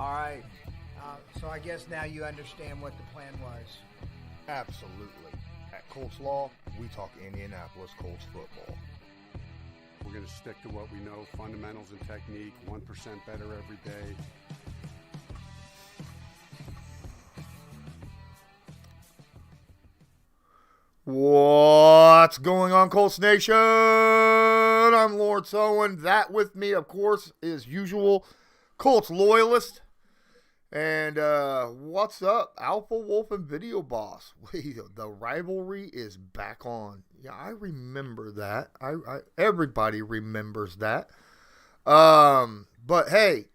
All right. So I guess now you understand what the plan was. Absolutely. At Colts Law, we talk Indianapolis Colts football. We're going to stick to what we know, fundamentals and technique, 1% better every day. What's going on, Colts Nation? I'm Lawrence Owen. That with me, of course, is usual Colts Loyalist. And what's up, Alpha Wolf and Video Boss? The rivalry is back on. Yeah, I remember that. Everybody remembers that. But hey,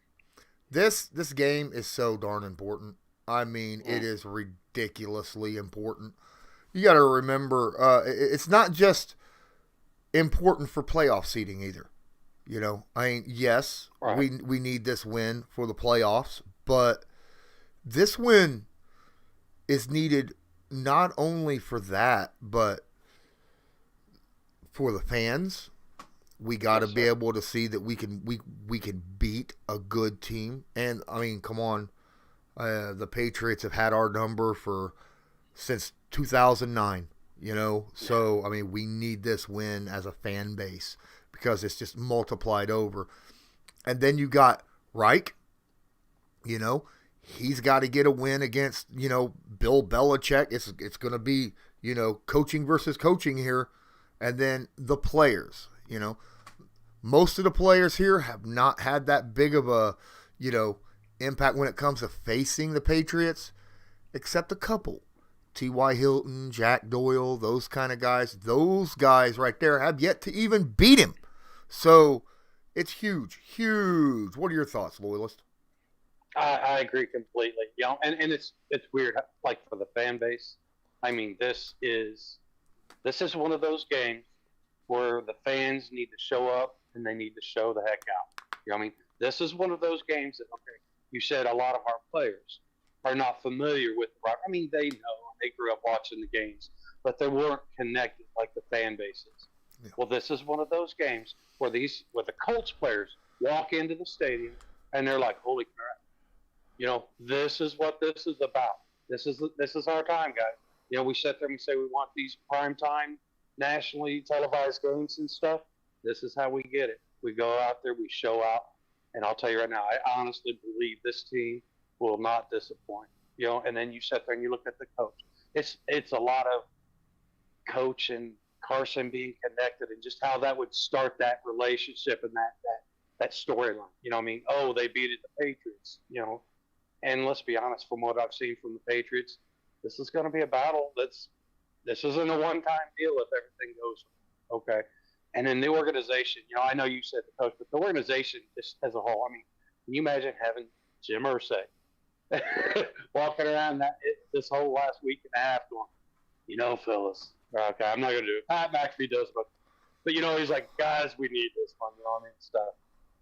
this game is so darn important. I mean, it is ridiculously important. You got to remember, it's not just important for playoff seeding either. You know, I mean, yes, right. we need this win for the playoffs, but this win is needed not only for that, but for the fans. We got to be able to see that we can beat a good team. And I mean, come on, the Patriots have had our number since 2009. You know, so I mean, we need this win as a fan base because it's just multiplied over. And then you got Reich. You know, he's got to get a win against, you know, Bill Belichick. It's going to be, you know, coaching versus coaching here. And then the players, you know. Most of the players here have not had that big of a, you know, impact when it comes to facing the Patriots, except a couple. T.Y. Hilton, Jack Doyle, those kind of guys. Those guys right there have yet to even beat him. So it's huge, huge. What are your thoughts, Loyalist? I agree completely. You know, and it's weird, like for the fan base. I mean, this is one of those games where the fans need to show up and they need to show the heck out. You know what I mean? This is one of those games that, okay, you said a lot of our players are not familiar with the rivalry. I mean, they know, they grew up watching the games, but they weren't connected like the fan bases. Yeah. Well, this is one of those games where the Colts players walk into the stadium and they're like, holy crap. You know, this is what this is about. This is our time, guys. You know, we sit there and we say we want these primetime, nationally televised games and stuff. This is how we get it. We go out there, we show out, and I'll tell you right now, I honestly believe this team will not disappoint. You know, and then you sit there and you look at the coach. It's a lot of coach and Carson being connected and just how that would start that relationship and that storyline. You know what I mean? Oh, they beat the Patriots, you know. And let's be honest, from what I've seen from the Patriots, this is going to be a battle. This isn't a one-time deal if everything goes okay. And then the organization, you know, I know you said the coach, but the organization just as a whole, I mean, can you imagine having Jim Irsay walking around this whole last week and a half going, you know, Phyllis, okay, I'm not going to do it. Pat McAfee does, but, you know, he's like, guys, we need this one, you know what I mean, stuff.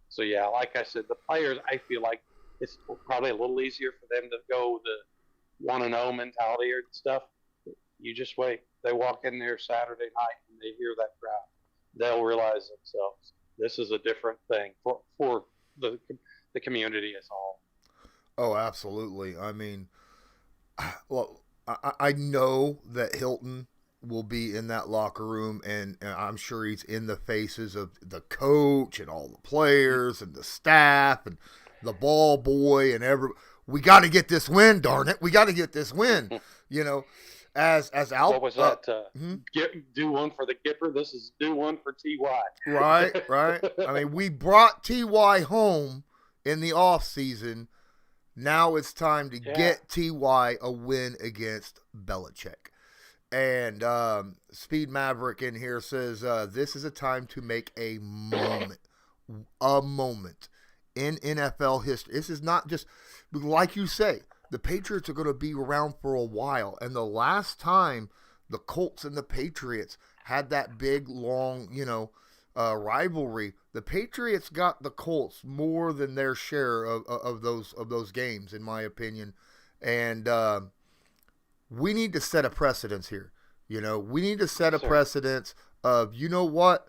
So, yeah, like I said, the players, I feel like it's probably a little easier for them to go the 1-0 mentality or stuff. You just wait. They walk in there Saturday night and they hear that crowd. They'll realize themselves. This is a different thing for the community as a whole. Oh, absolutely. I mean, well, I know that Hilton will be in that locker room, and I'm sure he's in the faces of the coach and all the players and the staff and the ball boy and we got to get this win, darn it. We got to get this win, you know. As Al, what was that? Do one for the Gipper. This is do one for Ty. Right. I mean, we brought Ty home in the off season. Now it's time to get Ty a win against Belichick. And Speed Maverick in here says this is a time to make a moment in NFL history. This is not just like you say. The Patriots are going to be around for a while. And the last time the Colts and the Patriots had that big, long, you know, rivalry, the Patriots got the Colts more than their share of those games, in my opinion. And we need to set a precedence here. You know, we need to set a precedence of, you know what,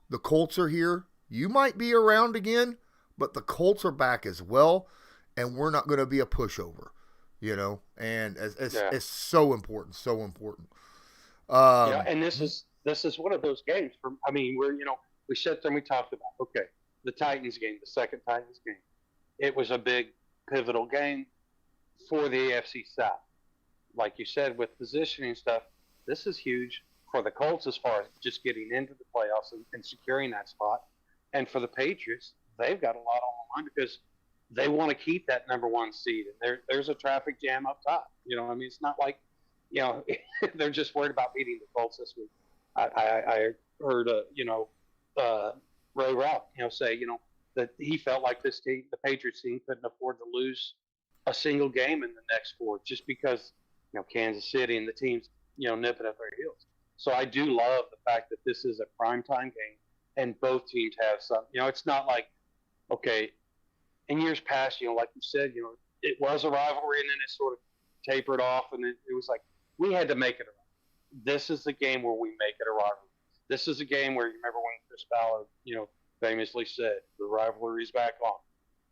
the Colts are here. You might be around again, but the Colts are back as well. and we're not going to be a pushover, and it's so important, so important. And this is one of those games. Where we sat there and we talked about, okay, the Titans game, the second Titans game, it was a big pivotal game for the AFC South. Like you said, with positioning stuff, this is huge for the Colts as far as just getting into the playoffs and securing that spot. And for the Patriots, they've got a lot on the line because they want to keep that number one seed. And there's a traffic jam up top. It's not like, they're just worried about beating the Colts this week. I heard, Ray Ralph, say, that he felt like this team, the Patriots team, couldn't afford to lose a single game in the next four just because, Kansas City and the teams, nipping at their heels. So I do love the fact that this is a primetime game and both teams have some. It's not like, okay, in years past, like you said, it was a rivalry and then it sort of tapered off and it was like we had to make it a rivalry. This is the game where we make it a rivalry. This is a game where you remember when Chris Ballard, famously said, the rivalry's back on.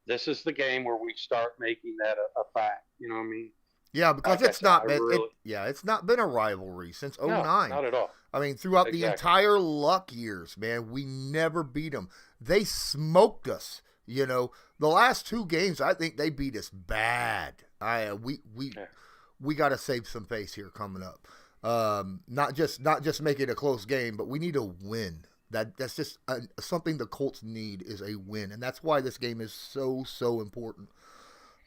This is the game where we start making that a fact. You know what I mean? Yeah, because it's not been it's not been a rivalry since 2009. No, not at all. Throughout the entire Luck years, man, we never beat them. They smoked us. The last two games, I think they beat us bad. We got to save some face here coming up. Not just make it a close game, but we need a win. That's just something the Colts need is a win, and that's why this game is so important.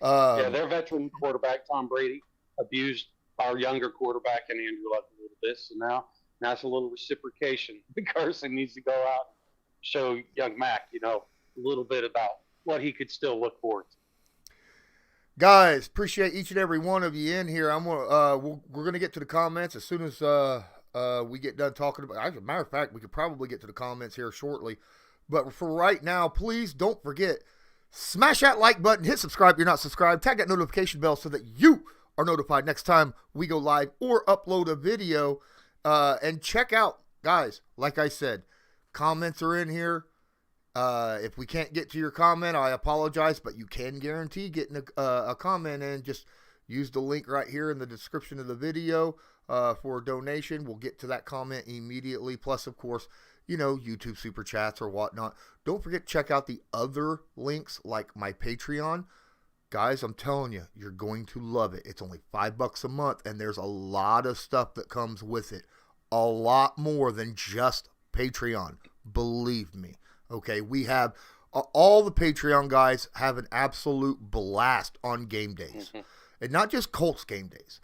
Their veteran quarterback Tom Brady abused our younger quarterback and Andrew Luck a little bit, so now it's a little reciprocation. Carson needs to go out and show young Mac, a little bit about what he could still look forward to. Guys, appreciate each and every one of you in here. We're gonna get to the comments as soon as we get done talking about. As a matter of fact, we could probably get to the comments here shortly. But for right now, please don't forget, smash that like button, hit subscribe if you're not subscribed, tag that notification bell so that you are notified next time we go live or upload a video. And check out, guys, like I said, comments are in here. If we can't get to your comment, I apologize, but you can guarantee getting a comment in. Just use the link right here in the description of the video for a donation. We'll get to that comment immediately. Plus, of course, YouTube super chats or whatnot. Don't forget to check out the other links like my Patreon. Guys, I'm telling you, you're going to love it. It's only $5 a month, and there's a lot of stuff that comes with it. A lot more than just Patreon. Believe me. Okay, we have all the Patreon guys have an absolute blast on game days. Mm-hmm. And not just Colts game days.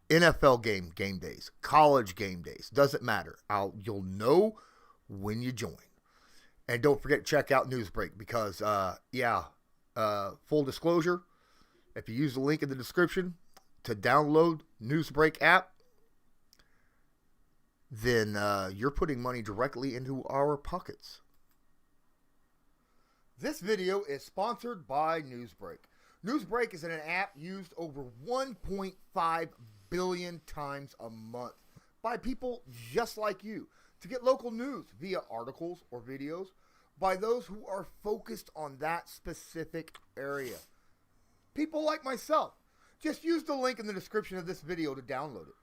NFL game days. College game days. Doesn't matter. You'll know when you join. And don't forget to check out Newsbreak because, full disclosure, if you use the link in the description to download Newsbreak app, then you're putting money directly into our pockets. This video is sponsored by Newsbreak. Newsbreak is an app used over 1.5 billion times a month by people just like you to get local news via articles or videos by those who are focused on that specific area. People like myself. Just use the link in the description of this video to download it.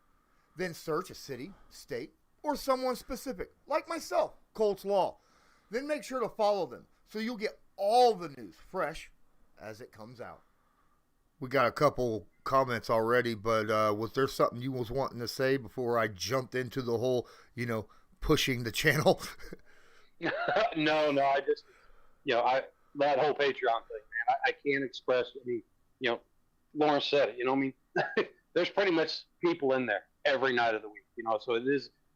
Then search a city, state, or someone specific, like myself, Colts Law. Then make sure to follow them so you'll get all the news fresh as it comes out. We got a couple comments already, but was there something you was wanting to say before I jumped into the whole, pushing the channel? No, I just, that whole Patreon thing, man, I can't express, Lawrence said it, there's pretty much people in there every night of the week, so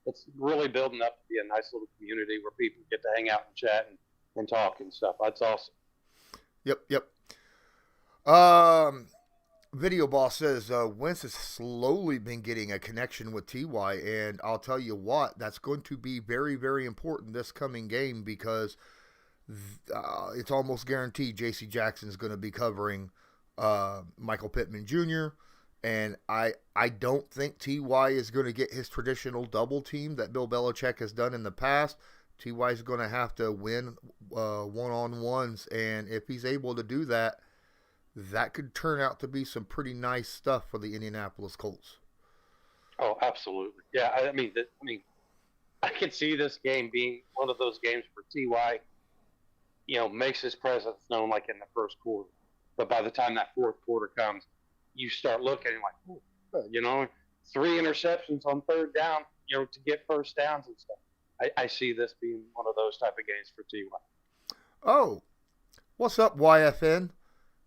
it's really building up to be a nice little community where people get to hang out and chat and talk and stuff. That's awesome. Yep. Video Boss says Wentz has slowly been getting a connection with T.Y., and I'll tell you what, that's going to be very, very important this coming game because it's almost guaranteed J.C. Jackson is going to be covering Michael Pittman Jr., and I don't think T.Y. is going to get his traditional double team that Bill Belichick has done in the past. T.Y. is going to have to win one-on-ones, and if he's able to do that, that could turn out to be some pretty nice stuff for the Indianapolis Colts. Oh, absolutely. Yeah, I can see this game being one of those games where Ty, makes his presence known like in the first quarter. But by the time that fourth quarter comes, you start looking like, oh, 3 interceptions on third down, to get first downs and stuff. I see this being one of those type of games for Ty. Oh, what's up, YFN?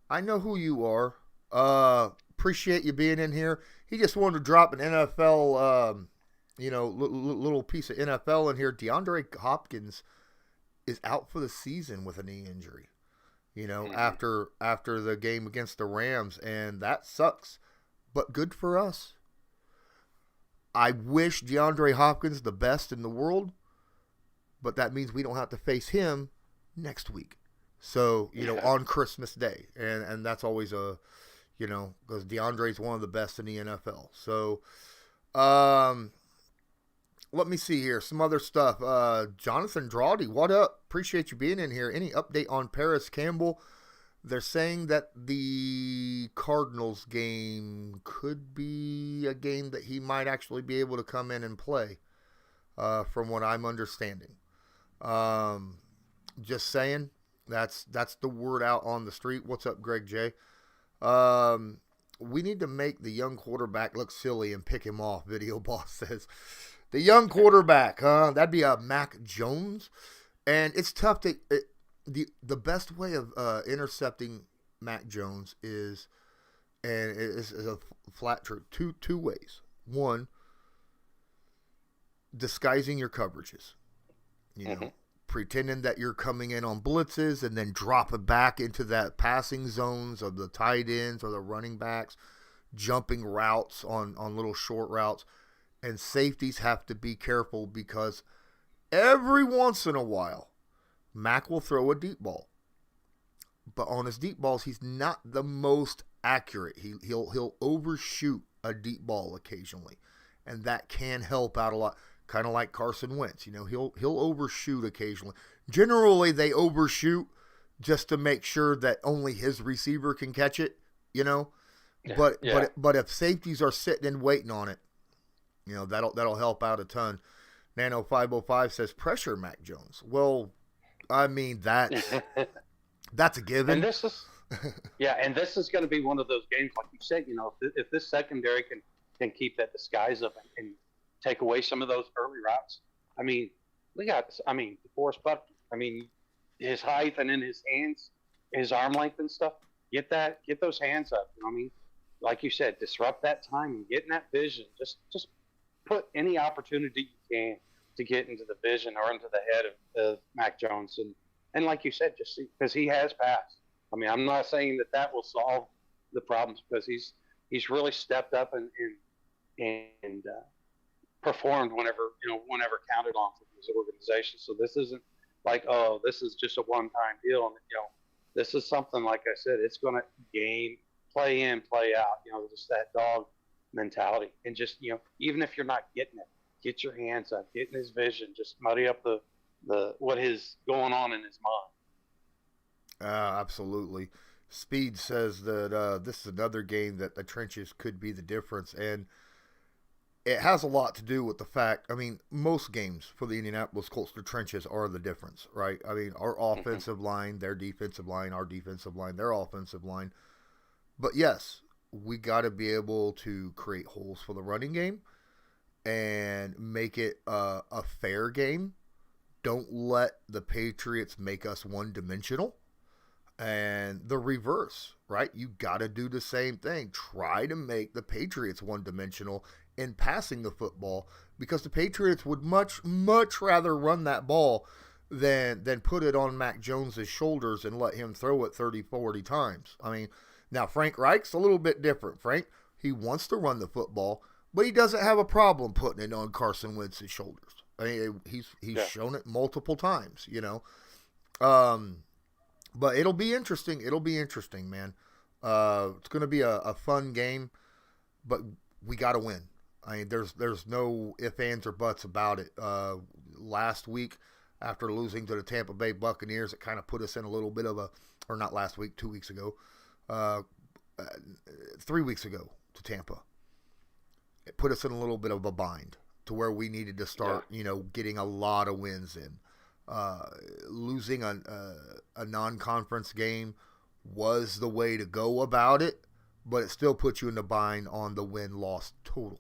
I know who you are. Appreciate you being in here. He just wanted to drop an NFL, little piece of NFL in here. DeAndre Hopkins is out for the season with a knee injury. After the game against the Rams, and that sucks. But good for us. I wish DeAndre Hopkins the best in the world, but that means we don't have to face him next week. So, on Christmas Day. And that's always because DeAndre's one of the best in the NFL. So, let me see here. Some other stuff. Jonathan Drawdy, what up? Appreciate you being in here. Any update on Paris Campbell? They're saying that the Cardinals game could be a game that he might actually be able to come in and play, from what I'm understanding. Just saying. That's the word out on the street. What's up, Greg J? We need to make the young quarterback look silly and pick him off, Video Boss says. The young quarterback, huh? That'd be a Mac Jones. And it's tough to... The best way of intercepting Mac Jones is a flat truth. Two ways. One, disguising your coverages. Pretending that you're coming in on blitzes and then dropping back into that passing zones of the tight ends or the running backs, jumping routes on little short routes. And safeties have to be careful because every once in a while, Mac will throw a deep ball. But on his deep balls, he's not the most accurate. He'll overshoot a deep ball occasionally. And that can help out a lot. Kind of like Carson Wentz, he'll overshoot occasionally. Generally, they overshoot just to make sure that only his receiver can catch it, But if safeties are sitting and waiting on it, that'll help out a ton. Nano 505 says pressure Mac Jones. Well, I mean that's a given. And this is this is going to be one of those games, like you said. If this secondary can keep that disguise up and take away some of those early routes. DeForest Buckner. His height and in his hands, his arm length and stuff. Get those hands up. Like you said, disrupt that timing, get in that vision. Just put any opportunity you can to get into the vision or into the head of Mac Jones. And like you said, just because he has passed. I'm not saying that will solve the problems because he's really stepped up and performed whenever counted on from his organization. So this isn't like, this is just a one-time deal. And this is something, like I said, it's going to play in, play out. Just that dog mentality, and just even if you're not getting it, get your hands up, get in his vision, just muddy up the what is going on in his mind. Absolutely. Speed says that this is another game that the trenches could be the difference, and it has a lot to do with the fact, most games for the Indianapolis Colts, the trenches are the difference, right? Our offensive line, their defensive line, our defensive line, their offensive line. But yes, we got to be able to create holes for the running game and make it a fair game. Don't let the Patriots make us one-dimensional. And the reverse, right? You got to do the same thing. Try to make the Patriots one-dimensional in passing the football, because the Patriots would much, much rather run that ball than put it on Mac Jones's shoulders and let him throw it 30, 40 times. Now Frank Reich's a little bit different. Frank, he wants to run the football, but he doesn't have a problem putting it on Carson Wentz's shoulders. He's shown it multiple times, But it'll be interesting. It'll be interesting, man. It's going to be a fun game, but we got to win. There's no ifs, ands, or buts about it. Last week, after losing to the Tampa Bay Buccaneers, it kind of put us in a little bit of or not last week, 2 weeks ago, uh, 3 weeks ago to Tampa. It put us in a little bit of a bind to where we needed to start, getting a lot of wins in. Losing a non-conference game was the way to go about it, but it still puts you in the bind on the win-loss total.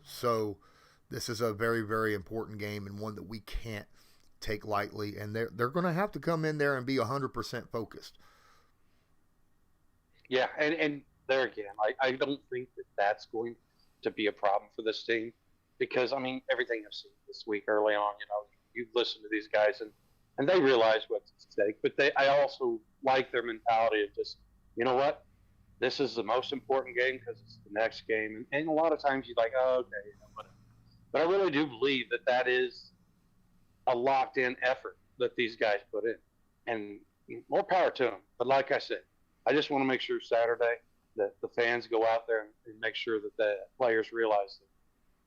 So this is a very, very important game and one that we can't take lightly, and they're going to have to come in there and be 100% focused. Yeah, and there again, I don't think that's going to be a problem for this team because, everything I've seen this week early on, you've listened to these guys and they realize what's at stake, but I also like their mentality of just, you know what, this is the most important game because it's the next game. And a lot of times you're like, oh, okay, whatever. But I really do believe that is a locked-in effort that these guys put in. And more power to them. But like I said, I just want to make sure Saturday that the fans go out there and make sure that the players realize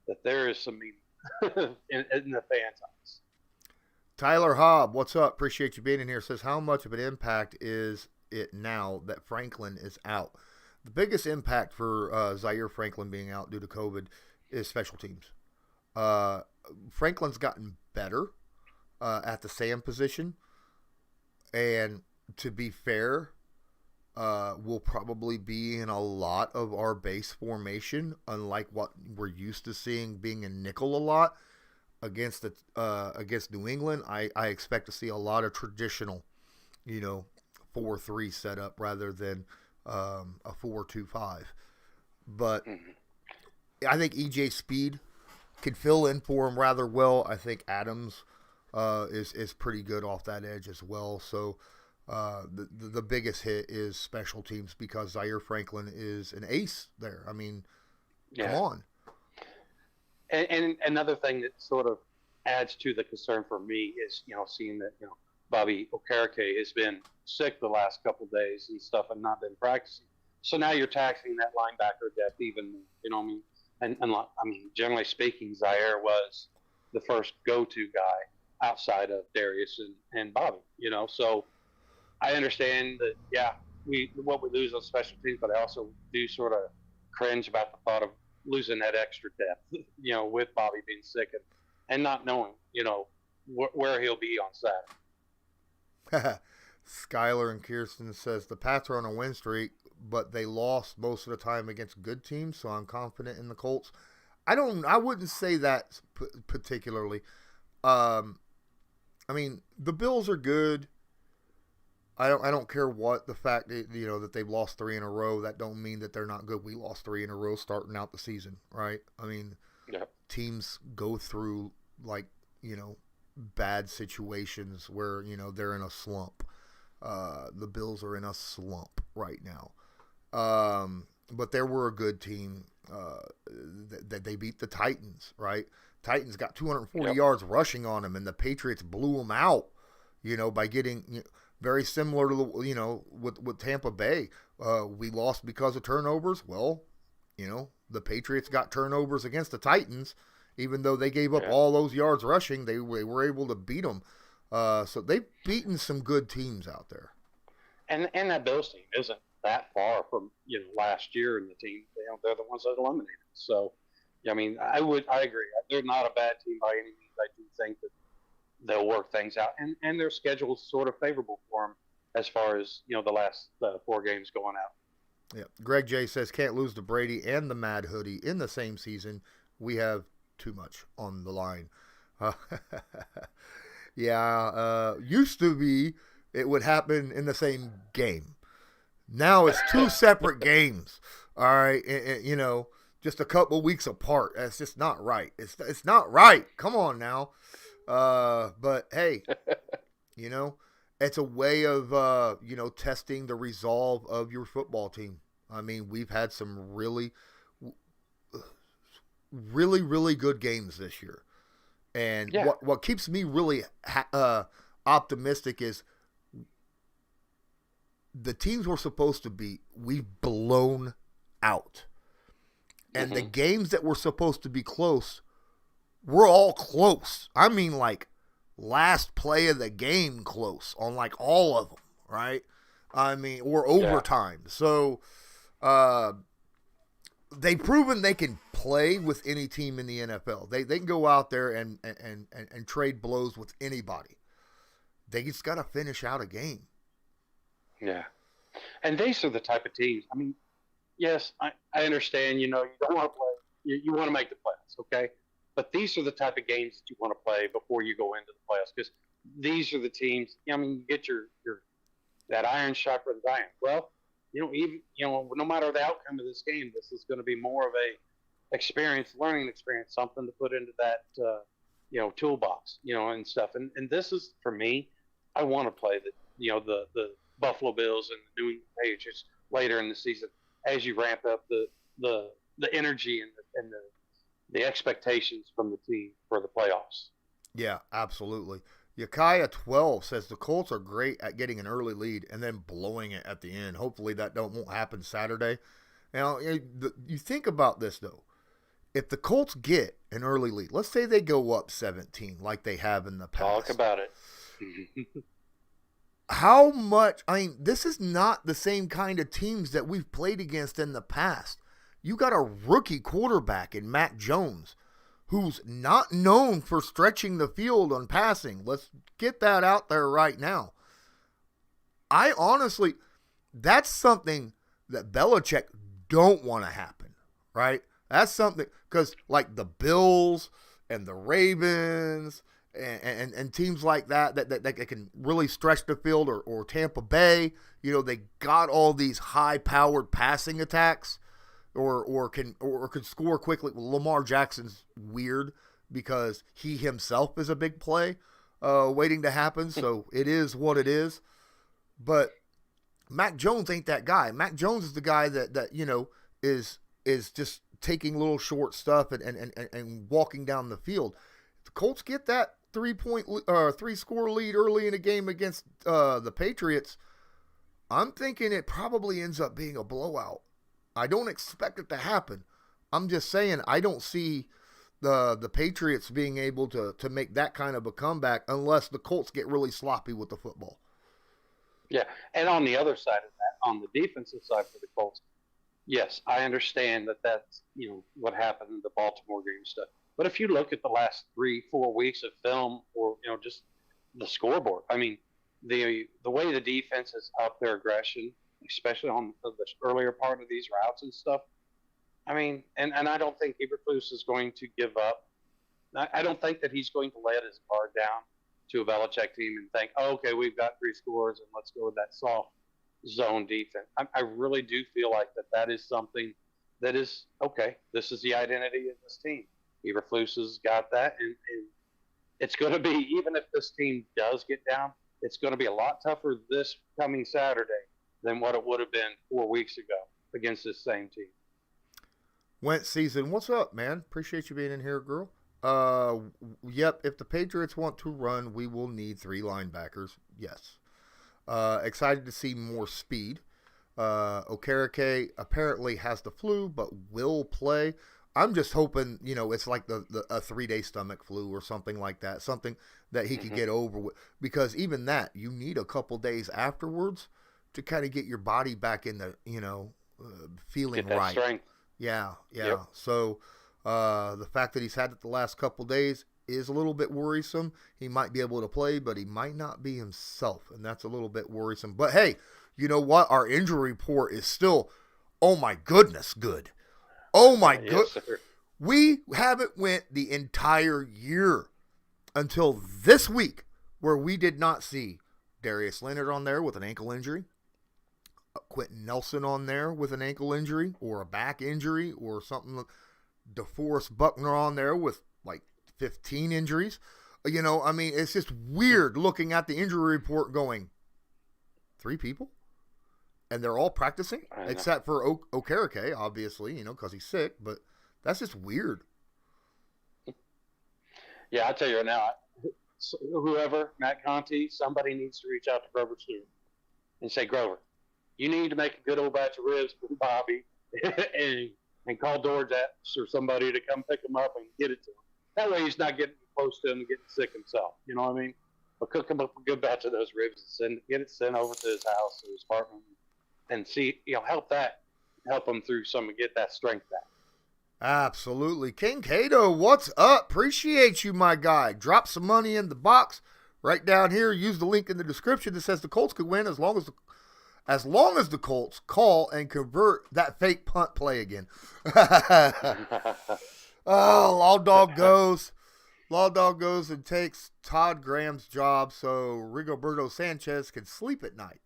that there is some meaning in the fans' eyes. Tyler Hobb, what's up? Appreciate you being in here. Says, how much of an impact is it now that Franklin is out? The biggest impact for Zaire Franklin being out due to COVID is special teams. Franklin's gotten better at the Sam position, and to be fair, will probably be in a lot of our base formation, unlike what we're used to seeing being in nickel a lot. Against New England, I expect to see a lot of traditional, 4-3 setup rather than a 4-2-5. But I think EJ Speed can fill in for him rather well. I think Adams is pretty good off that edge as well. So the biggest hit is special teams because Zaire Franklin is an ace there. Come on. And another thing that sort of adds to the concern for me is, seeing that, Bobby Okereke has been sick the last couple of days and stuff and not been practicing. So now you're taxing that linebacker depth even more, And generally speaking, Zaire was the first go-to guy outside of Darius and Bobby, So I understand that, what we lose on special teams, but I also do sort of cringe about the thought of losing that extra depth, with Bobby being sick and not knowing, where he'll be on Saturday. Skylar and Kirsten says the Pats are on a win streak, but they lost most of the time against good teams, so I'm confident in the Colts. I wouldn't say that particularly. The Bills are good. I don't care what the fact that, that they've lost 3 in a row. That don't mean that they're not good. We lost 3 in a row starting out the season, right? Teams go through bad situations where, they're in a slump. The Bills are in a slump right now. But they were a good team. They beat the Titans, right? Titans got 240 yards rushing on them, and the Patriots blew them out, by getting very similar to, with Tampa Bay. We lost because of turnovers. Well, the Patriots got turnovers against the Titans. Even though they gave up all those yards rushing, they were able to beat them. So they've beaten some good teams out there. And that Bills team isn't that far from last year in the team. They're the ones that eliminated. So, I agree. They're not a bad team by any means. I do think that they'll work things out, and their schedule is sort of favorable for them as far as the last 4 games going out. Yeah, Greg J says can't lose to Brady and the Mad Hoodie in the same season. We have too much on the line. Used to be it would happen in the same game. Now it's 2 separate games. All right, just a couple weeks apart. That's just not right. It's not right. Come on now. But hey, it's a way of testing the resolve of your football team. We've had some really, really, really good games this year. And what keeps me really optimistic is the teams we're supposed to beat, we've blown out. And the games that were supposed to be close, we're all close. Last play of the game close on all of them, right? I mean, or overtime. So they've proven they can play with any team in the NFL. They can go out there and trade blows with anybody. They just got to finish out a game. Yeah. And these are the type of teams. I mean, yes, I understand, you don't want to play. You want to make the playoffs, okay? But these are the type of games that you want to play before you go into the playoffs, because these are the teams. I mean, you get your that iron sharper than iron. Well, even no matter the outcome of this game, this is going to be more of a learning experience, something to put into that toolbox, and stuff. And this is, for me, I want to play the Buffalo Bills and the New England Patriots later in the season as you ramp up the energy and the expectations from the team for the playoffs. Yeah, absolutely. Yakaya 12 says the Colts are great at getting an early lead and then blowing it at the end. Hopefully that won't happen Saturday. Now, you think about this, though. If the Colts get an early lead, let's say they go up 17 like they have in the past. Talk about it. How much – I mean, this is not the same kind of teams that we've played against in the past. You got a rookie quarterback in Mac Jones who's not known for stretching the field on passing. Let's get that out there right now. I honestly – that's something that Belichick don't want to happen, right? That's something – because like the Bills and the Ravens – and teams like that can really stretch the field, or Tampa Bay, they got all these high-powered passing attacks, or can score quickly. Lamar Jackson's weird because he himself is a big play waiting to happen, so it is what it is. But Mac Jones ain't that guy. Mac Jones is the guy that is just taking little short stuff and walking down the field. If the Colts get that 3-score lead early in a game against the Patriots, I'm thinking it probably ends up being a blowout. I don't expect it to happen. I'm just saying I don't see the Patriots being able to make that kind of a comeback unless the Colts get really sloppy with the football. Yeah, and on the other side of that, on the defensive side for the Colts, yes, I understand that's what happened in the Baltimore game stuff. But if you look at the last 3-4 weeks of film, or just the scoreboard, I mean, the way the defense has upped their aggression, especially on the earlier part of these routes and stuff. I mean, and I don't think Eberflus is going to give up. I don't think that he's going to let his guard down to a Belichick team and think, oh, okay, we've got 3 scores and let's go with that soft zone defense. I really do feel like that is something that is, okay, this is the identity of this team. Eberflus has got that, and it's going to be, even if this team does get down, it's going to be a lot tougher this coming Saturday than what it would have been 4 weeks ago against this same team. Wentz season, what's up, man? Appreciate you being in here, girl. Yep, if the Patriots want to run, we will need 3 linebackers. Yes. Excited to see more speed. Okereke apparently has the flu, but will play. I'm just hoping, it's like a 3-day stomach flu or something like that, something that he could get over with. Because even that, you need a couple days afterwards to kind of get your body back in the, feeling get that right. Strength. Yeah. Yep. So the fact that he's had it the last couple days is a little bit worrisome. He might be able to play, but he might not be himself, and that's a little bit worrisome. But hey, you know what? Our injury report is still, oh my goodness, good. Oh my goodness. Yes, We haven't went the entire year until this week where we did not see Darius Leonard on there with an ankle injury, Quentin Nelson on there with an ankle injury or a back injury or something, DeForest Buckner on there with like 15 injuries. It's just weird looking at the injury report going, 3 people? And they're all practicing, except for Okereke, obviously, because he's sick. But that's just weird. Yeah, I'll tell you right now, whoever, Matt Conti, somebody needs to reach out to Grover Stewart and say, Grover, you need to make a good old batch of ribs for Bobby and call DoorDash or somebody to come pick him up and get it to him. That way he's not getting close to him and getting sick himself. You know what I mean? But cook him up a good batch of those ribs and get it sent over to his house or his apartment, and see, help him through some and get that strength back. Absolutely. King Cato, what's up? Appreciate you, my guy. Drop some money in the box right down here. Use the link in the description that says the Colts could win as long as the Colts call and convert that fake punt play again. Oh, Law Dog goes. Law Dog goes and takes Todd Graham's job so Rigoberto Sanchez can sleep at night.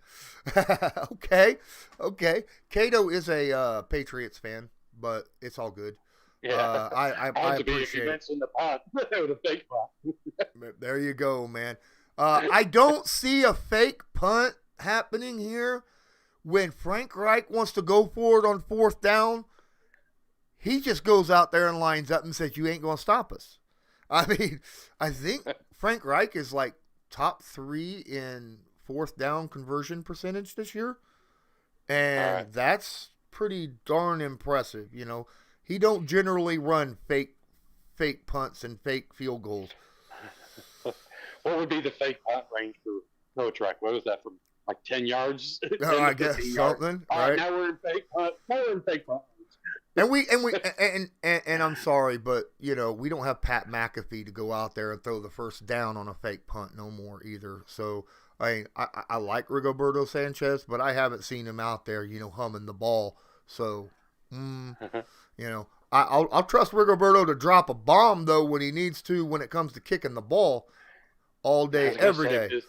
Okay. Cato is a Patriots fan, but it's all good. Yeah, I appreciate if you it. mentioned the pot, the fake pot. There you go, man. I don't see a fake punt happening here. When Frank Reich wants to go for it on 4th down, he just goes out there and lines up and says, "You ain't going to stop us." I mean, I think Frank Reich is like top 3 in 4th down conversion percentage this year. And that's pretty darn impressive. You know, he don't generally run fake punts and fake field goals. What would be the fake punt range for Coach Reich? What was that, from like 10 yards? I guess something, right? Now we're in fake punt. And I'm sorry, but you know, we don't have Pat McAfee to go out there and throw the first down on a fake punt no more either. So I like Rigoberto Sanchez, but I haven't seen him out there, you know, humming the ball. So you know, I'll trust Rigoberto to drop a bomb though when he needs to when it comes to kicking the ball all day, every day.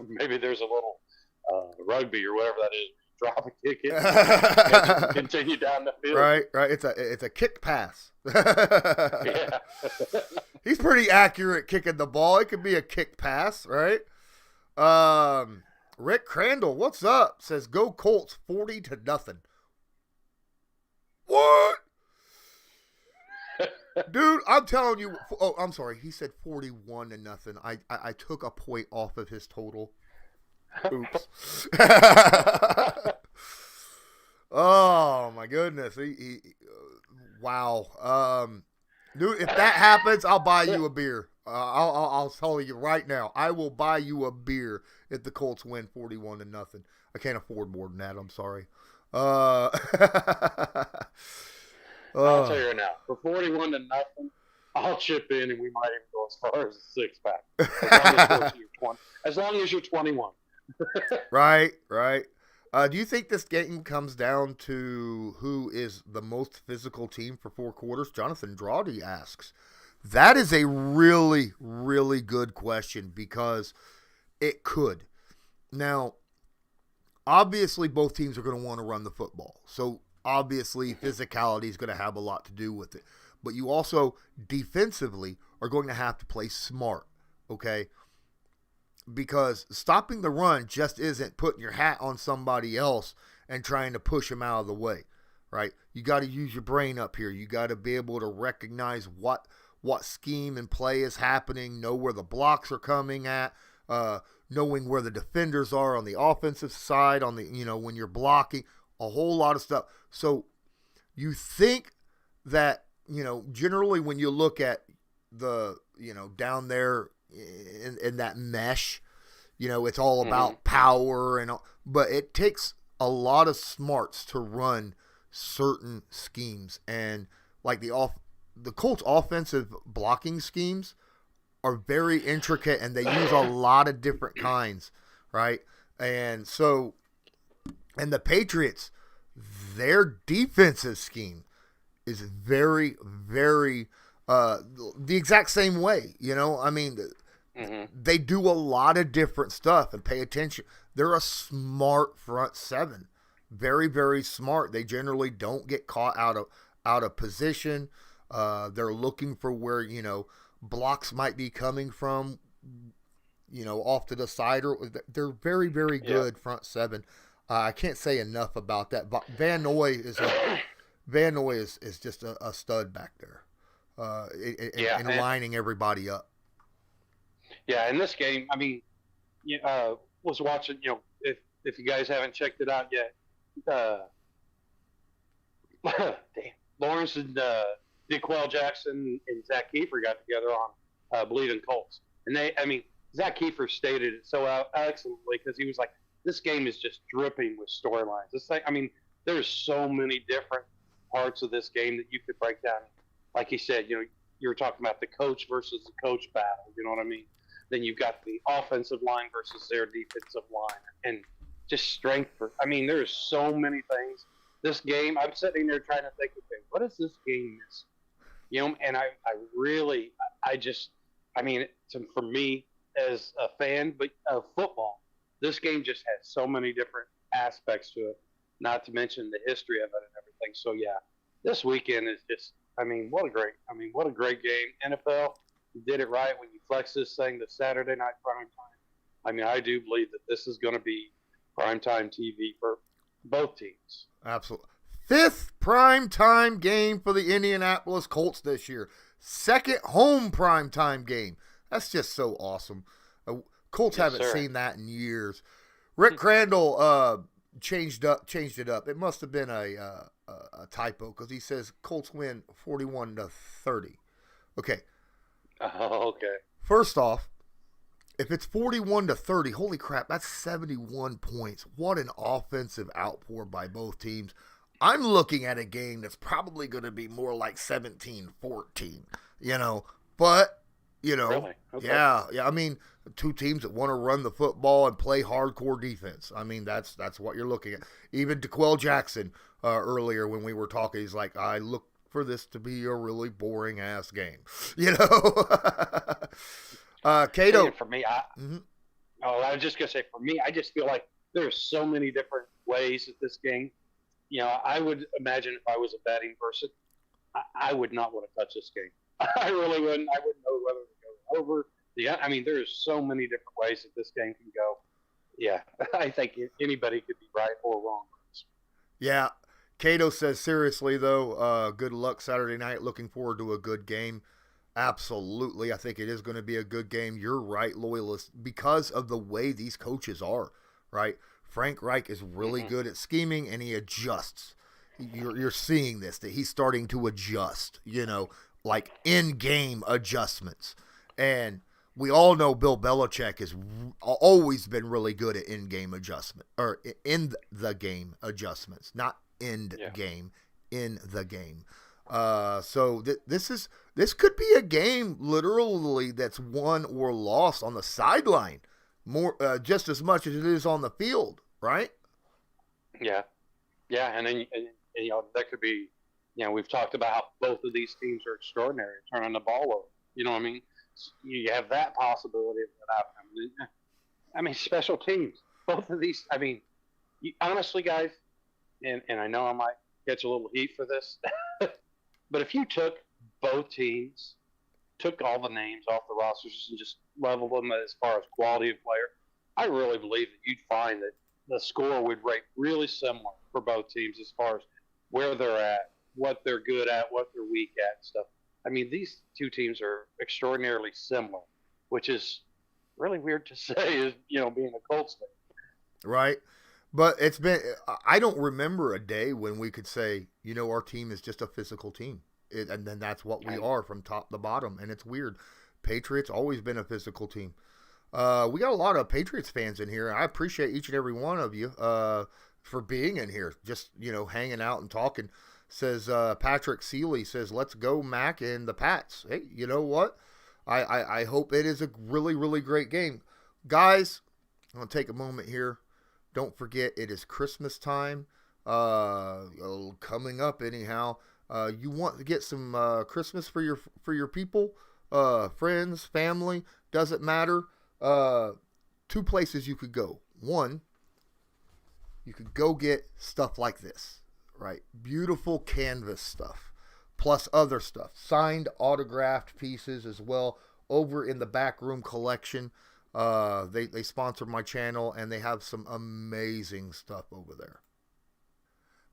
Maybe there's a little rugby or whatever that is. Drop a kick it, continue down the field. Right. It's a kick pass. Yeah. He's pretty accurate kicking the ball. It could be a kick pass, right? Rick Crandall, what's up? Says go Colts 40-0. What? Dude, I'm telling you. Oh, I'm sorry. He said 41-0. I took a point off of his total. Oops. Oh my goodness. Wow. Dude, if that happens, I'll buy you a beer. I'll tell you right now. I will buy you a beer if the Colts win 41-0. I can't afford more than that. I'm sorry. I'll tell you right now. For 41-0, I'll chip in, and we might even go as far as a 6-pack. As long as you're 21. Right. Do you think this game comes down to who is the most physical team for 4 quarters? Jonathan Drawdy asks. That is a really, really good question because it could. Now, obviously, both teams are going to want to run the football. So, obviously, physicality is going to have a lot to do with it. But you also, defensively, are going to have to play smart, okay? Because stopping the run just isn't putting your hat on somebody else and trying to push them out of the way, right? You got to use your brain up here. You got to be able to recognize what scheme and play is happening, know where the blocks are coming at, knowing where the defenders are on the offensive side, on the, you know, when you're blocking, a whole lot of stuff. So you think that, you know, generally when you look at the, you know, down there in that mesh, you know, it's all about power and all, but it takes a lot of smarts to run certain schemes. And like the Colts offensive blocking schemes are very intricate and they use a lot of different kinds, right? And so, and the Patriots, their defensive scheme is very, very the exact same way, you know? I mean, they do a lot of different stuff and pay attention. They're a smart front seven. Very, very smart. They generally don't get caught out of position. They're looking for where, you know, blocks might be coming from, you know, off to the side. Or they're very, very good front seven. I can't say enough about that. But Van Noy is just a stud back there, and lining everybody up. Yeah, in this game, I mean, was watching. You know, if you guys haven't checked it out yet, Lawrence and DeQuell Jackson and Zach Kiefer got together on Bleeding Colts, and Zach Kiefer stated it so excellently because he was like, "This game is just dripping with storylines." It's like, I mean, there's so many different parts of this game that you could break down. Like he said, you were talking about the coach versus the coach battle. You know what I mean? Then you've got the offensive line versus their defensive line, and just strength. I mean, there's so many things. This game, I'm sitting there trying to think, okay, what is this game miss? And I really, I mean, for me as a fan of football, this game just has so many different aspects to it, not to mention the history of it and everything. So, yeah, this weekend is just, what a great game. NFL, you did it right when you flex this thing to Saturday night prime time. I do believe that this is going to be primetime TV for both teams. Absolutely. 5th primetime game for the Indianapolis Colts this year. 2nd home primetime game. That's just so awesome. Colts haven't seen that in years. Rick Crandall changed it up. It must have been a typo because he says Colts win 41-30. Okay. Oh, okay. First off, if it's 41-30, holy crap, that's 71 points. What an offensive outpour by both teams. I'm looking at a game that's probably going to be more like 17-14, but, Really? Okay. Yeah. I mean, two teams that want to run the football and play hardcore defense. That's what you're looking at. Even DeQuell Jackson earlier when we were talking, he's like, I look for this to be a really boring ass game, Cato. For me, I was just gonna say, for me, I just feel like there's so many different ways at this game. I would imagine if I was a betting person, I would not want to touch this game. I really wouldn't. I wouldn't know whether to go over. There's so many different ways that this game can go. Yeah, I think anybody could be right or wrong. Yeah. Cato says, seriously, though, good luck Saturday night. Looking forward to a good game. Absolutely. I think it is going to be a good game. You're right, Loyalist, because of the way these coaches are, right? Frank Reich is really good at scheming, and he adjusts. You're seeing this, that he's starting to adjust, like in-game adjustments. And we all know Bill Belichick has always been really good at in-game adjustment, or in the game adjustments, not end game, in the game. So this could be a game literally that's won or lost on the sideline, more just as much as it is on the field, right? Yeah, and then that could be, we've talked about how both of these teams are extraordinary at turning the ball over. You know what I mean? You have that possibility of that outcome. Special teams. Both of these. Honestly, guys, and I know I might catch a little heat for this, but if you took both teams, took all the names off the rosters and just leveled them as far as quality of player, I really believe that you'd find that the score would rate really similar for both teams as far as where they're at, what they're good at, what they're weak at, and stuff. These two teams are extraordinarily similar, which is really weird to say, is being a Colts fan. Right. But I don't remember a day when we could say, our team is just a physical team. And then that's what we are from top to bottom. And it's weird. Patriots always been a physical team. We got a lot of Patriots fans in here. I appreciate each and every one of you for being in here, just, hanging out and talking. Says Patrick Seeley says, let's go Mac and the Pats. Hey, you know what? I hope it is a really, really great game. Guys, I'm going to take a moment here. Don't forget, it is Christmas time coming up anyhow. You want to get some Christmas for your people, friends, family, doesn't matter. 2 places you could go. One, you could go get stuff like this, right? Beautiful canvas stuff, plus other stuff. Signed, autographed pieces as well over in the Backroom Collection. They sponsor my channel, and they have some amazing stuff over there.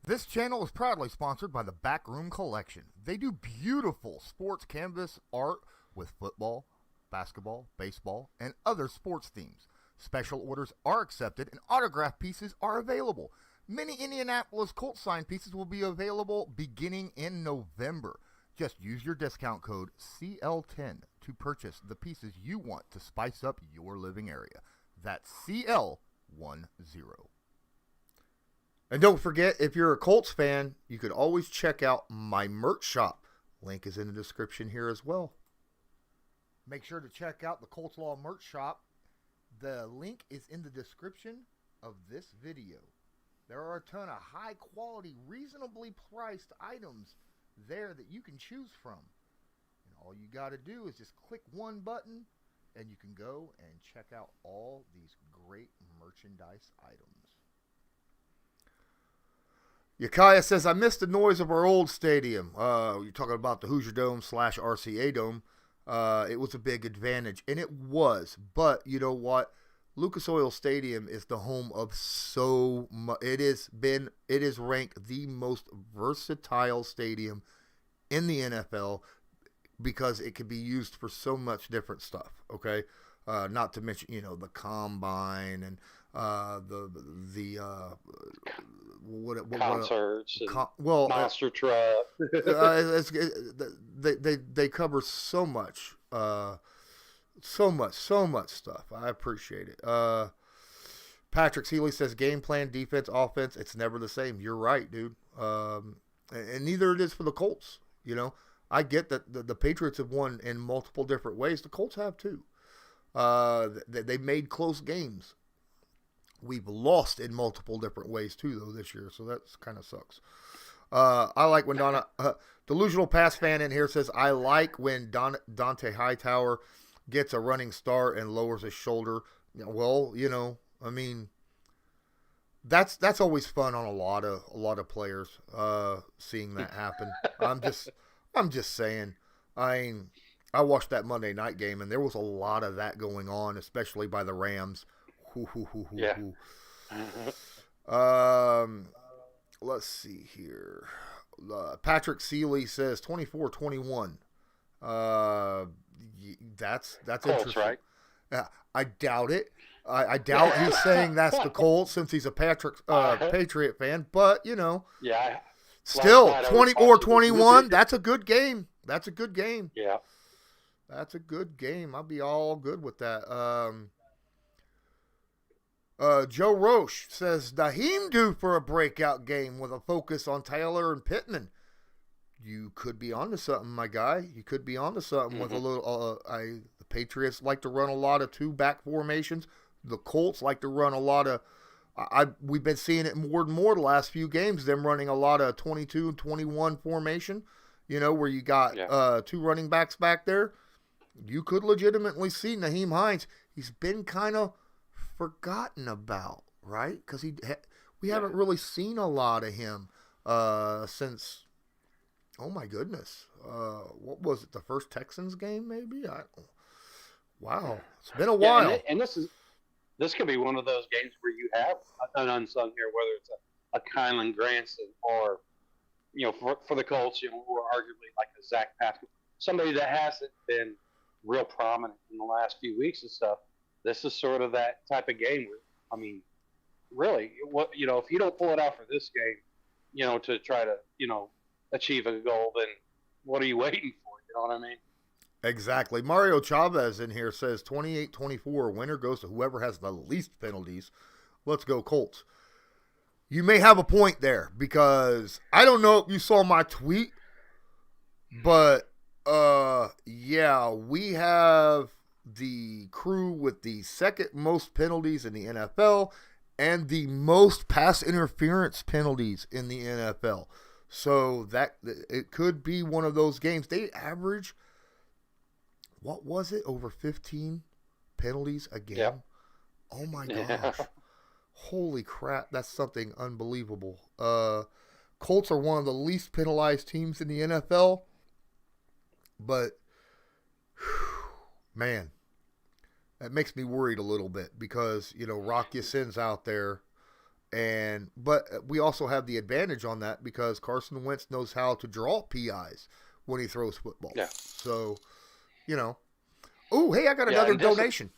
This channel is proudly sponsored by the Backroom Collection. They do beautiful sports canvas art with football, basketball, baseball, and other sports themes. Special orders are accepted, and autograph pieces are available. Many Indianapolis Colts signed pieces will be available beginning in November. Just use your discount code CL10 to to purchase the pieces you want to spice up your living area. That's CL10. And don't forget, if you're a Colts fan, you could always check out my merch shop. Link is in the description here as well. Make sure to check out the Colts Law merch shop. The link is in the description of this video. There are a ton of high quality, reasonably priced items there that you can choose from. And all you got to do is just click one button and you can go and check out all these great merchandise items. Yakaya says, I missed the noise of our old stadium. You're talking about the Hoosier Dome / RCA Dome. It was a big advantage, and it was. But you know what? Lucas Oil Stadium is the home of so much. It is ranked the most versatile stadium in the NFL because it can be used for so much different stuff. Okay, not to mention the combine and concerts, monster truck. They cover so much. So much stuff. I appreciate it. Patrick Seeley says game plan, defense, offense, it's never the same. You're right, dude. And neither it is for the Colts. I get that the Patriots have won in multiple different ways. The Colts have too. They made close games. We've lost in multiple different ways too, though, this year. So that kind of sucks. I like when Delusional Pass fan in here says, I like when Dante Hightower gets a running start and lowers his shoulder. Well, that's always fun on a lot of players, seeing that happen. I'm just saying. I watched that Monday night game and there was a lot of that going on, especially by the Rams. Yeah. Let's see here. Patrick Seeley says 24-21. That's Colts, interesting. right? Yeah, I doubt it. I doubt he's saying that's the Colts since he's a Patriot fan. But Yeah. still 24-21. That's a good game. That's a good game. Yeah. That's a good game. I'll be all good with that. Joe Roche says, Naheem due for a breakout game with a focus on Taylor and Pittman. You could be onto something, my guy. You could be onto something with a little. The Patriots like to run a lot of two-back formations. The Colts like to run a lot of. We've been seeing it more and more the last few games. Them running a lot of 22 and 21 formation. Where you got two running backs back there. You could legitimately see Naheem Hines. He's been kind of forgotten about, right? Because we haven't really seen a lot of him since. Oh my goodness! What was it? The first Texans game, maybe? Wow, it's been a while. And this could be one of those games where you have an unsung here, whether it's a Kylan Granson or for the Colts, or arguably like a Zach Pascal, somebody that hasn't been real prominent in the last few weeks and stuff. This is sort of that type of game where, really, if you don't pull it out for this game, to try to, achieve a goal, then what are you waiting for? You know what I mean? Exactly. Mario Chavez in here says 28-24. Winner goes to whoever has the least penalties. Let's go Colts. You may have a point there because I don't know if you saw my tweet, but we have the crew with the second most penalties in the NFL and the most pass interference penalties in the NFL. So that it could be one of those games. They average, what was it, over 15 penalties a game? Yep. Oh my gosh. Holy crap, that's something unbelievable. Colts are one of the least penalized teams in the NFL. But, man, that makes me worried a little bit because, Rock Ya-Sin's out there. But we also have the advantage on that because Carson Wentz knows how to draw PIs when he throws football. Yeah. So, Oh, hey, I got another donation.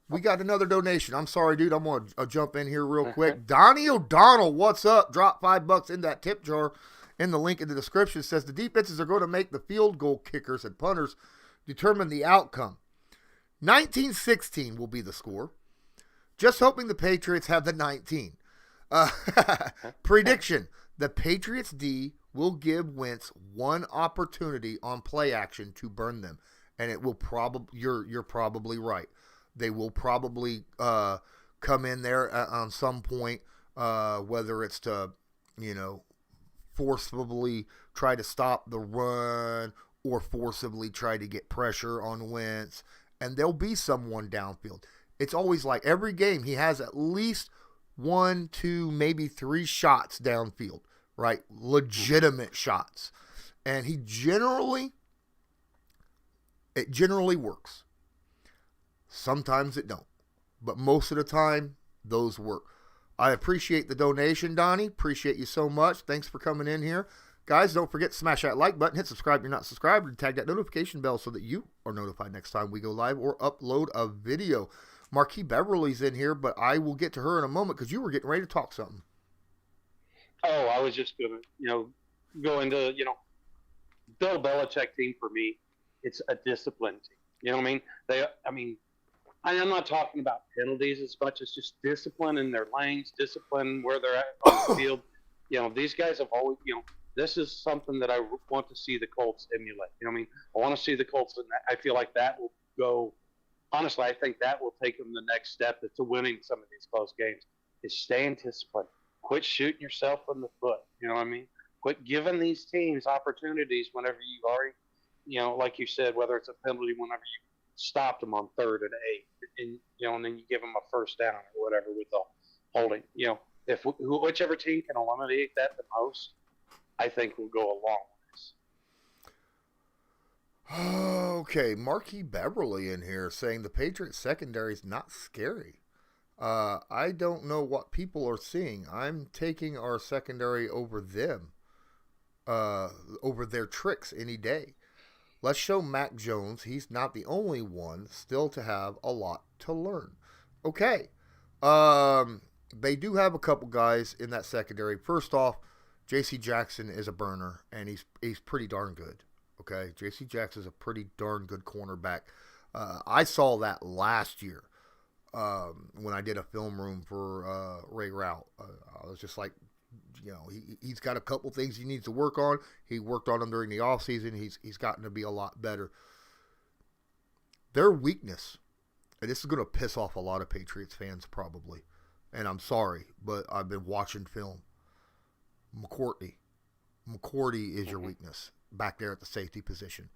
We got another donation. I'm sorry, dude. I'm going to jump in here real quick. Donnie O'Donnell, what's up? Drop $5 in that tip jar. In the link in the description says the defenses are going to make the field goal kickers and punters determine the outcome. 19-16 will be the score. Just hoping the Patriots have the 19. Prediction. The Patriots D will give Wentz one opportunity on play action to burn them. And it will probably, you're probably right. They will probably come in there on some point, whether it's to, forcibly try to stop the run or forcibly try to get pressure on Wentz. And there'll be someone downfield. It's always like every game he has at least 1, 2, maybe 3 shots downfield, right? Legitimate shots. And it generally works. Sometimes it don't. But most of the time, those work. I appreciate the donation, Donnie. Appreciate you so much. Thanks for coming in here. Guys, don't forget to smash that like button, hit subscribe if you're not subscribed, and tag that notification bell so that you are notified next time we go live or upload a video. Marquis Beverly's in here, but I will get to her in a moment because you were getting ready to talk something. Oh, I was just going to, go into, Bill Belichick team for me, it's a discipline team. You know what I mean? I'm not talking about penalties as much as just discipline in their lanes, discipline where they're at on the field. These guys have always, this is something that I want to see the Colts emulate. I want to see the Colts, and I feel like that will go. Honestly, I think that will take them the next step to winning some of these close games. Is staying disciplined. Quit shooting yourself in the foot. You know what I mean? Quit giving these teams opportunities whenever you already, like you said, whether it's a penalty, whenever you stopped them on 3rd and 8, and then you give them a first down or whatever with the holding. If whichever team can eliminate that the most, I think will go a long ways. Okay, Marquis Beverly in here saying the Patriots secondary is not scary. I don't know what people are seeing. I'm taking our secondary over them, over their tricks any day. Let's show Mac Jones he's not the only one still to have a lot to learn. Okay, they do have a couple guys in that secondary. First off, J.C. Jackson is a burner, and he's pretty darn good. Okay, J.C. Jackson is a pretty darn good cornerback. I saw that last year when I did a film room for Ray Rout. I was just like, he's got a couple things he needs to work on. He worked on them during the offseason. He's gotten to be a lot better. Their weakness, and this is going to piss off a lot of Patriots fans probably, and I'm sorry, but I've been watching film. McCourty is your weakness back there at the safety position.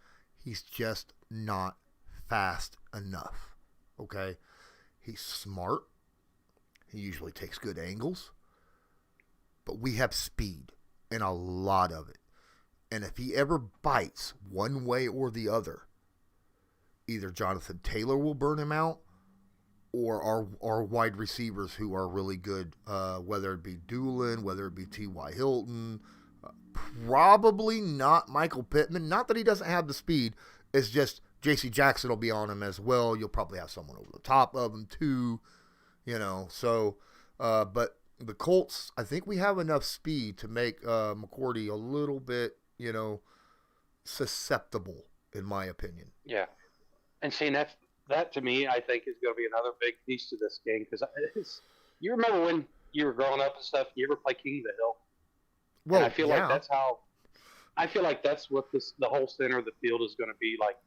He's just not fast enough. Okay? He's smart. He usually takes good angles. But we have speed and a lot of it. And if he ever bites one way or the other, either Jonathan Taylor will burn him out or our wide receivers who are really good, whether it be Doolin, whether it be T.Y. Hilton, probably not Michael Pittman. Not that he doesn't have the speed. It's just J.C. Jackson will be on him as well. You'll probably have someone over the top of him too, So, but the Colts, I think we have enough speed to make McCourty a little bit, susceptible, in my opinion. Yeah. And seeing that to me, I think is going to be another big piece to this game because you remember when you were growing up and stuff. You ever play King of the Hill? Well, and I feel like that's how. I feel like that's what the whole center of the field is going to be like.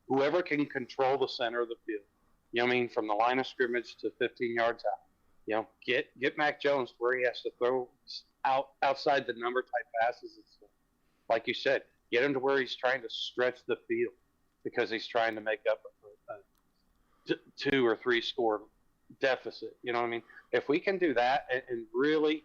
Whoever can control the center of the field, from the line of scrimmage to 15 yards out. Get Mac Jones where he has to throw outside the number type passes. Like you said, get him to where he's trying to stretch the field because he's trying to make up a 2 or 3 score deficit. You know what I mean? If we can do that and really,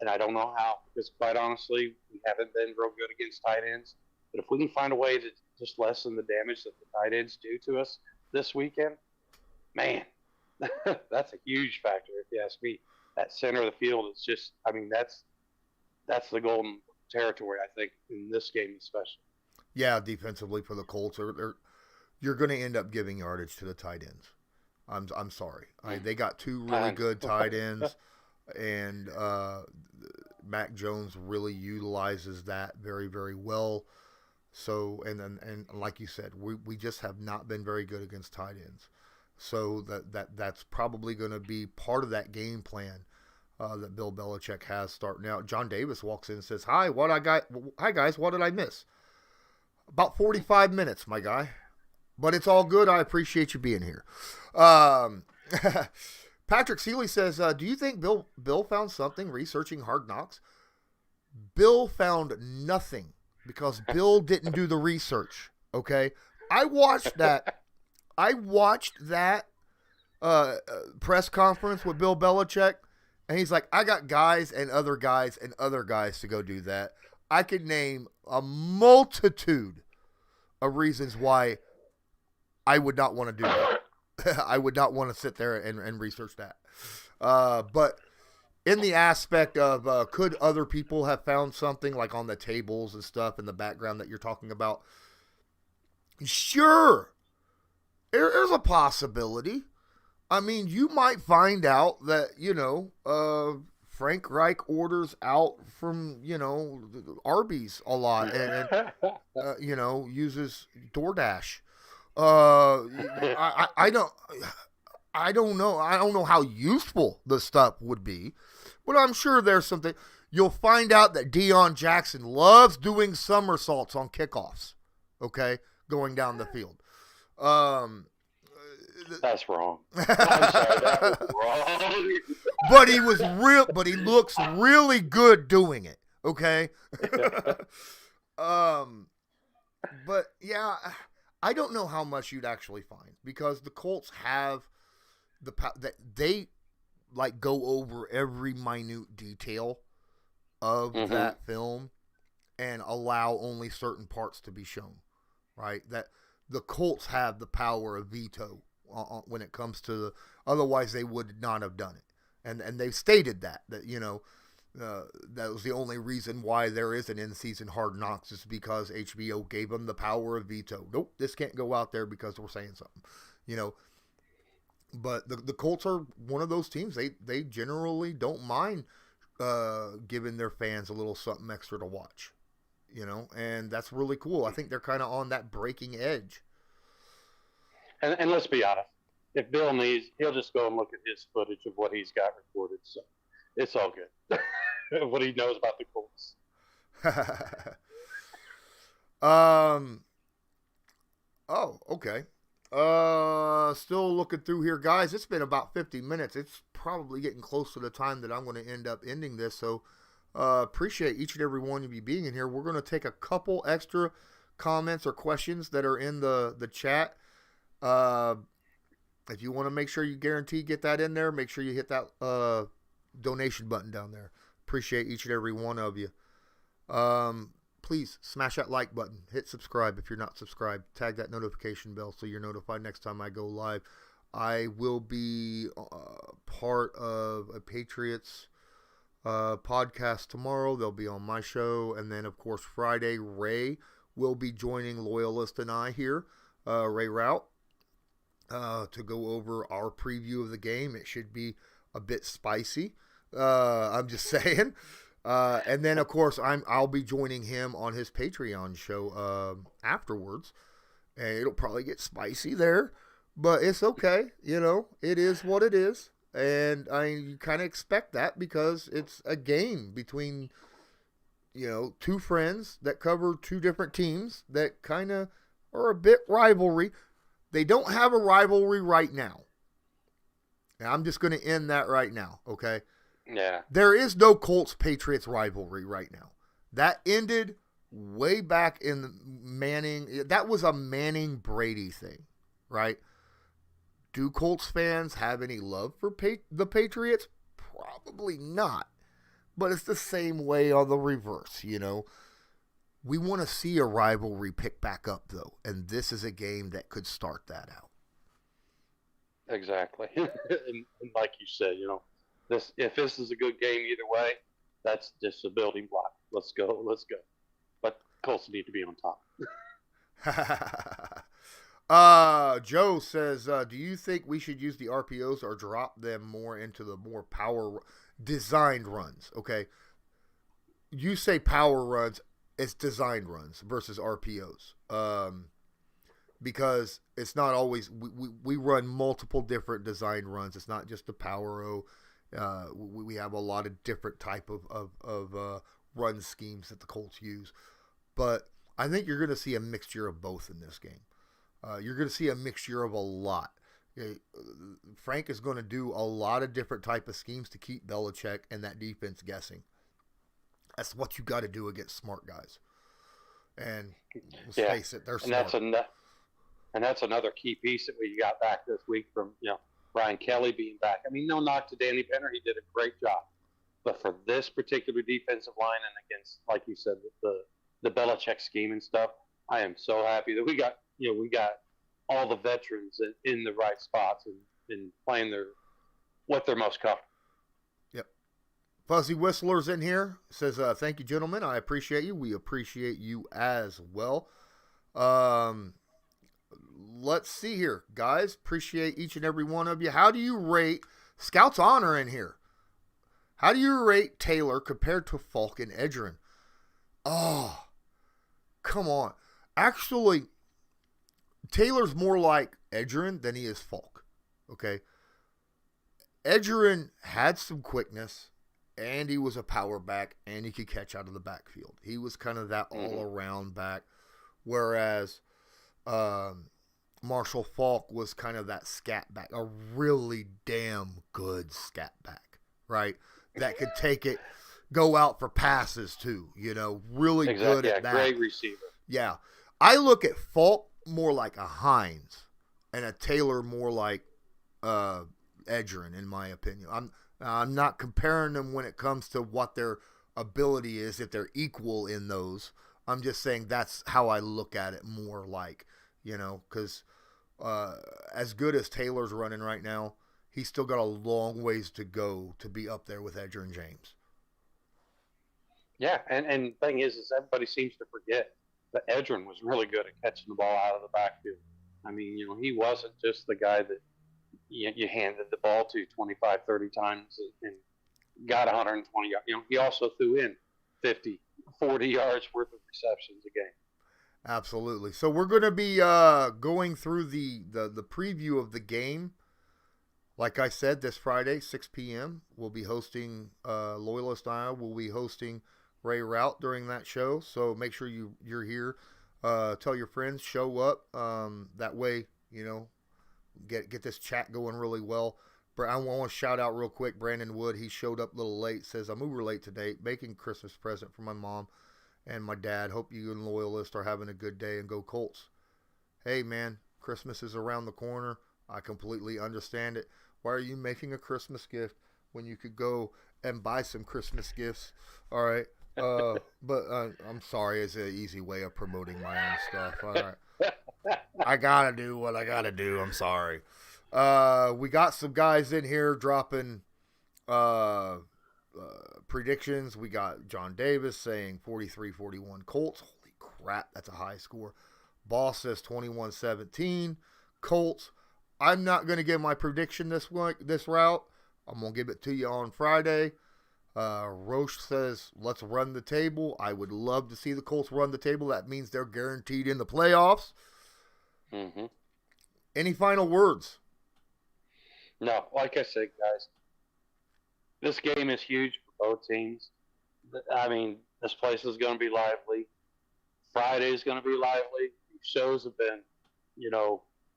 and I don't know how, because quite honestly, we haven't been real good against tight ends. But if we can find a way to just lessen the damage that the tight ends do to us this weekend, man, that's a huge factor if you ask me. That center of the field is just, that's the golden territory, I think, in this game especially. Yeah, defensively for the Colts, you're going to end up giving yardage to the tight ends. I'm sorry. They got 2 really good tight ends, and Mac Jones really utilizes that very, very well. So, and like you said, we just have not been very good against tight ends. So that's probably going to be part of that game plan that Bill Belichick has starting out. John Davis walks in and says, Hi guys, what did I miss? About 45 minutes, my guy. But it's all good. I appreciate you being here. Patrick Seeley says, do you think Bill found something researching Hard Knocks? Bill found nothing because Bill didn't do the research. Okay. I watched that press conference with Bill Belichick, and he's like, I got guys and other guys and other guys to go do that. I could name a multitude of reasons why I would not want to do that. I would not want to sit there and research that. But in the aspect of could other people have found something like on the tables and stuff in the background that you're talking about? Sure. There's a possibility. I mean, you might find out that, Frank Reich orders out from, Arby's a lot and uses DoorDash. I don't know. I don't know how useful the stuff would be, but I'm sure there's something. You'll find out that Deion Jackson loves doing somersaults on kickoffs. Okay, going down the field. That's wrong. I'm sorry, that was wrong. But he looks really good doing it. Okay. But yeah. I don't know how much you'd actually find because the Colts have that they like go over every minute detail of that film and allow only certain parts to be shown, right? That the Colts have the power of veto when it comes to otherwise they would not have done it. And they've stated that that was the only reason why there is an in-season Hard Knocks is because HBO gave them the power of veto. Nope, this can't go out there because we're saying something, But the Colts are one of those teams. They generally don't mind giving their fans a little something extra to watch, and that's really cool. I think they're kind of on that breaking edge. And let's be honest, if Bill needs, he'll just go and look at his footage of what he's got recorded. So it's all good. What he knows about the Colts. Oh, okay. Still looking through here, guys. It's been about 50 minutes. It's probably getting close to the time that I'm going to end up ending this. So, appreciate each and every one of you being in here. We're going to take a couple extra comments or questions that are in the chat. If you want to make sure you guarantee get that in there, make sure you hit that donation button down there. Appreciate each and every one of you. Please smash that like button. Hit subscribe if you're not subscribed. Tag that notification bell so you're notified next time I go live. I will be part of a Patriots podcast tomorrow. They'll be on my show. And then, of course, Friday, Ray will be joining Loyalist and I here, Ray Rout, to go over our preview of the game. It should be a bit spicy. I'm just saying. And then, of course, I'll be joining him on his Patreon show afterwards. And it'll probably get spicy there. But it's okay. It is what it is. And you kind of expect that because it's a game between, two friends that cover two different teams that kind of are a bit rivalry. They don't have a rivalry right now. And I'm just going to end that right now, okay? Yeah. There is no Colts-Patriots rivalry right now. That ended way back in Manning. That was a Manning-Brady thing, right? Do Colts fans have any love for the Patriots? Probably not. But it's the same way on the reverse, We want to see a rivalry pick back up, though. And this is a game that could start that out. Exactly. and like you said, if this is a good game either way, that's just a building block. Let's go. But Colts need to be on top. Joe says, do you think we should use the RPOs or drop them more into the more power designed runs? Okay. You say power runs. it's designed runs versus RPOs. Because it's not always we run multiple different design runs. It's not just the Power O. We have a lot of different type of run schemes that the Colts use. But I think you're going to see a mixture of both in this game. You're going to see a mixture of a lot. Frank is going to do a lot of different type of schemes to keep Belichick and that defense guessing. That's what you got to do against smart guys. And let's face it, they're smart. And that's another key piece that we got back this week from Ryan Kelly being back. I mean, no knock to Danny Benner, he did a great job. But for this particular defensive line and against, like you said, the Belichick scheme and stuff, I am so happy that we got all the veterans in the right spots and playing what they're most comfortable. Yep. Fuzzy Whistler's in here. Says, thank you, gentlemen. I appreciate you. We appreciate you as well. Let's see here, guys. Appreciate each and every one of you. How do you rate Scout's Honor in here? How do you rate Taylor compared to Falk and Edgerrin? Oh, come on. Actually, Taylor's more like Edgerrin than he is Falk. Okay? Edgerrin had some quickness, and he was a power back, and he could catch out of the backfield. He was kind of that all-around back, whereas Marshall Falk was kind of that scat back, a really damn good scat back, right? That could take it, go out for passes too, really good at that. Great receiver. Yeah. I look at Falk more like a Hines and a Taylor more like Edgerrin, in my opinion. I'm not comparing them when it comes to what their ability is, if they're equal in those. I'm just saying that's how I look at it more like, because as good as Taylor's running right now, he's still got a long ways to go to be up there with Edgerrin James. Yeah, and the thing is everybody seems to forget that Edgerrin was really good at catching the ball out of the backfield. I mean, he wasn't just the guy that you handed the ball to 25, 30 times and got 120 yards. He also threw in 50, 40 yards worth of receptions a game. Absolutely. So we're going to be going through the preview of the game. Like I said, this Friday, 6 p.m., we'll be hosting Loyalist and I. We'll be hosting Ray Rout during that show. So make sure you're here. Tell your friends, show up. That way, get this chat going really well. I want to shout out real quick Brandon Wood. He showed up a little late. Says, I'm uber late today. Making Christmas present for my mom and my dad. Hope you and Loyalist are having a good day and go Colts. Hey, man, Christmas is around the corner. I completely understand it. Why are you making a Christmas gift when you could go and buy some Christmas gifts? All right. But I'm sorry. It's an easy way of promoting my own stuff. All right. I got to do what I got to do. I'm sorry. We got some guys in here dropping predictions. We got John Davis saying 43-41 Colts. Holy crap. That's a high score. Boss says 21-17 Colts. I'm not going to give my prediction this route. I'm going to give it to you on Friday. Roche says, let's run the table. I would love to see the Colts run the table. That means they're guaranteed in the playoffs. Mm-hmm. Any final words? No, like I said, guys, this game is huge for both teams. I mean, this place is going to be lively. Friday is going to be lively. These shows have been,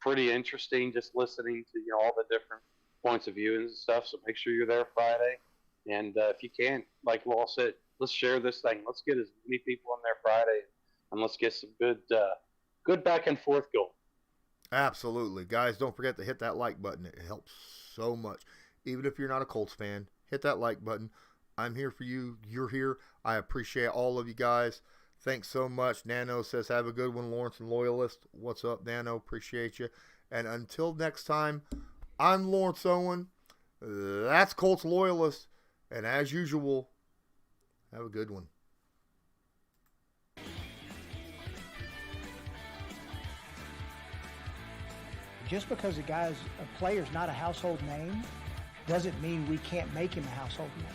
pretty interesting just listening to, all the different points of view and stuff. So make sure you're there Friday. And if you can, like Law said, let's share this thing. Let's get as many people in there Friday, and let's get some good back and forth going. Absolutely. Guys, don't forget to hit that like button. It helps so much. Even if you're not a Colts fan, hit that like button. I'm here for you. You're here. I appreciate all of you guys. Thanks so much. Nano says, have a good one, Lawrence and Loyalist. What's up, Nano? Appreciate you. And until next time, I'm Lawrence Owen. That's Colts Loyalist. And as usual, have a good one. Just because a player's not a household name doesn't mean we can't make him a household name.